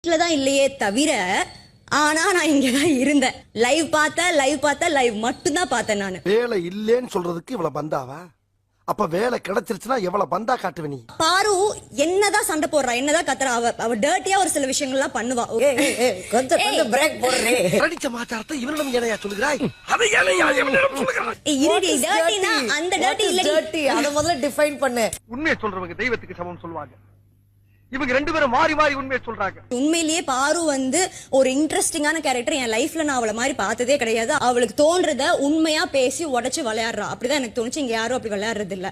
லிஸ்ட்ல தான் இல்லையே தவிர, ஆனா நான் இங்கதான் இருந்தேன். லைவ் பார்த்தேன், லைவ் மட்டும் தான் பார்த்தேன் நானு. வேலை இல்லேன்னு சொல்றதுக்கு இவ்வளவு பந்தாவா? அப்ப வேலை கிடைச்சிருச்சுன்னா எவ்வளவு பந்தா காட்டுவ நீ? பாரு என்னதான் சண்டை போடுறா, என்னதான் கத்துறா, அவ டர்ட்டியா ஒரு சில விஷயங்கள்லாம் பண்ணுவா. கொஞ்சம் பிரேக் போடுறே. அடிச்ச மாச்சாரத்தை இவனிடம் ஏனையா சொல்லுகிறாய்? அதை ஏனையா இவனிடம் சொல்லுகிறாய்? இருடி, டர்ட்டினா அந்த டர்ட்டி இல்லடி. டர்ட்டி அத முதல்ல டிஃபைன் பண்ணு. உண்மையை சொல்றவங்க தெய்வத்துக்கு சமம் சொல்லுவாங்க. இவங்க ரெண்டு பேரும் மாறி மாறி உண்மையை சொல்றாங்க. உண்மையிலேயே பாரு ஒரு இன்ட்ரெஸ்டிங்கான கேரக்டர். என் லைஃப்ல நான் அவளை மாதிரி பார்த்ததே கிடையாது. அவளுக்கு தோன்றத உண்மையா பேசி உடைச்சு விளையாடுறா. அப்படிதான் எனக்கு தோணுச்சு. இங்க யாரும் அப்படி விளையாடுறது இல்ல.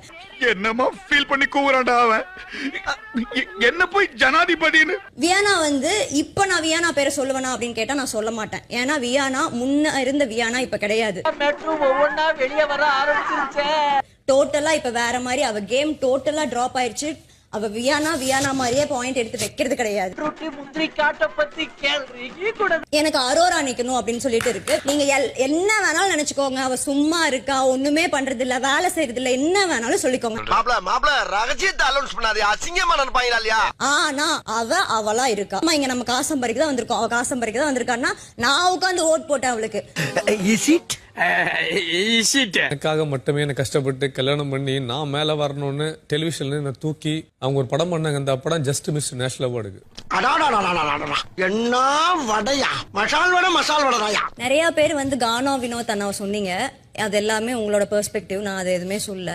என்னமா ஃபீல் பண்ணி கூவுறான்டா அவன். என்ன போய் ஜனாதிபதின்னு. வியானா இப்ப நான் வியானா பேரை சொல்லுவேனா அப்படின்னு கேட்டா நான் சொல்ல மாட்டேன். ஏன்னா வியானா முன்ன இருந்த வியானா இப்ப கிடையாது. ஒவ்வொன்னா வெளியே வர ஆரம்பிச்சிருச்சே. டோட்டலா இப்ப வேற மாதிரி. அவ கேம் டோட்டலா டிராப் ஆயிடுச்சு. அவ வியானா மாதிரியே பாயிண்ட் எடுத்து வைக்கிறது கிடையாது. முந்திரி காட்ட பத்தி எனக்கு அரோரா நிக்கணும் அப்படின்னு சொல்லிட்டு இருக்கு. நீங்க என்ன வேணாலும் நினைச்சுக்கோங்க. அவ சும்மா இருக்கா, ஒண்ணுமே பண்றது இல்ல, வேலை செய்யறது இல்ல, என்ன வேணாலும் சொல்லிக்கோங்க. மாப்ள ரகசியத்தை அலௌன்ஸ் பண்ணாதே, அசிங்கமா நினைப்பாங்களா இல்லையா? ஆனா அவளா இருக்கா. இங்க நம்ம காசம்பரிக்கு தான் வந்திருக்கோம். அவ காசம்பரிக்கு தான் வந்திருக்கான்னா நான் உட்காந்து ஓட் போட்டேன் அவளுக்கு. எனக்காக மட்டுமே என்ன கஷ்டப்பட்டு கல்யாணம் பண்ணி நான் மேல வரணும்னு டெலிவிஷன்ல என்ன தூக்கி அவங்க ஒரு படம் பண்ணாங்க. அந்த படம் ஜஸ்ட் மிஸ் நேஷனல் அவார்டுக்கு. என்ன வடையா? மசால் வடையா? நிறைய பேர் கானா வினோத் அண்ணா சொன்னீங்க. அது எல்லாமே உங்களோட பெர்ஸ்பெக்டிவ். நான் அதை எதுவுமே சொல்ல.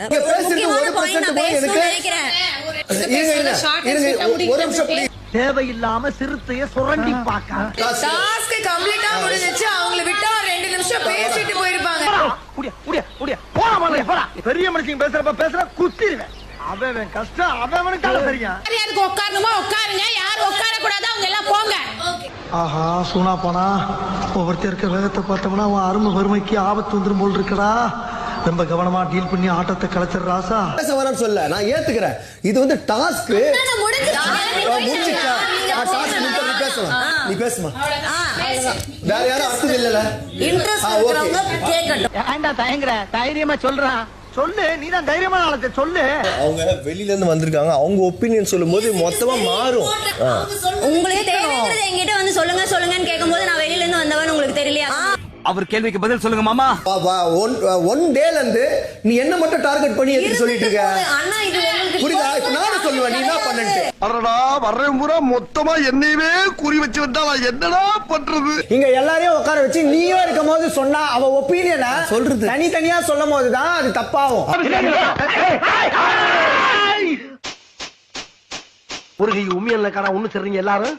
தேவையில்லாம சிறுத்தைய சுரண்டி பாக்க. டாஸ்க் கம்ப்ளீட்டா முடிஞ்சிச்சு. அவங்கள விட்டா 2 நிமிஷம் பேசிட்டு போயிருப்பாங்க. பெரிய மனுஷங்க பேசுற குத்திடுவேன். அவன் கஷ்டம் அவனுக்கு தெரியும். யாருக்கு உட்காரணுமா உட்காருங்க, யாரும் உட்கார கூடாது, அவங்க எல்லாம் போங்க. ஆஹா சூனா போனா ஒவ்வொருத்தருக்கு வேகத்தை பார்த்தோம்னா அவன் அருமை வறுமைக்கு ஆபத்து வந்துடும் போல் இருக்கடா. ரொம்ப கவனமா டீல் பண்ணி ஆட்டத்தை கலைச்சர் ராசா. சொல்ல நான் ஏத்துக்கிறேன். இது டாஸ்க் நீ பேசுமா. வேற யாரும் அர்த்தம் இல்லல. இன்ட்ரெஸ்ட் இருக்கறவங்க கேக்கட்டும். ஏன்டா தயங்குற? தைரியமா சொல்றான். சொல்லு, நீதான் தைரியமான ஆளத்தை சொல்லு. அவங்க வெளியில இருந்து வந்திருக்காங்க. அவங்க ஒப்பீனியன் சொல்லும்போது மொத்தமா மாறும். உங்களுக்கு தேவைங்கிறது என்கிட்ட சொல்லுங்கன்னு கேட்கும்போது நான் வெளியில இருந்து வந்தவன் உங்களுக்கு தெரியலையா? அவர் கேள்விக்கு பதில் சொல்லுங்க மாமா. ஒன் டேல இருந்து நீ என்ன மட்டும் டார்கெட் பண்ணி எடுத்து சொல்லிட்டு இருக்க. அண்ணா இது உங்களுக்கு புரியுதா? இப்ப நானும் சொல்லுவேன், நீ என்ன பண்ணன்ட்டு. அடடா வர்றேன் பூரா மொத்தமா என்னையவே குறி வச்சு வந்தா நான் என்னடா பண்றது? இங்க எல்லாரையும் உட்கார வச்சு நீயும் இருக்கும் போது சொன்னா அவ ஒப்பீனியனை சொல்றது தனித்தனியா சொல்லும் போதுதான் அது தப்பாகும். ஒரு கை உண்மையில கடா ஒண்ணு சொல்றீங்க எல்லாரும்.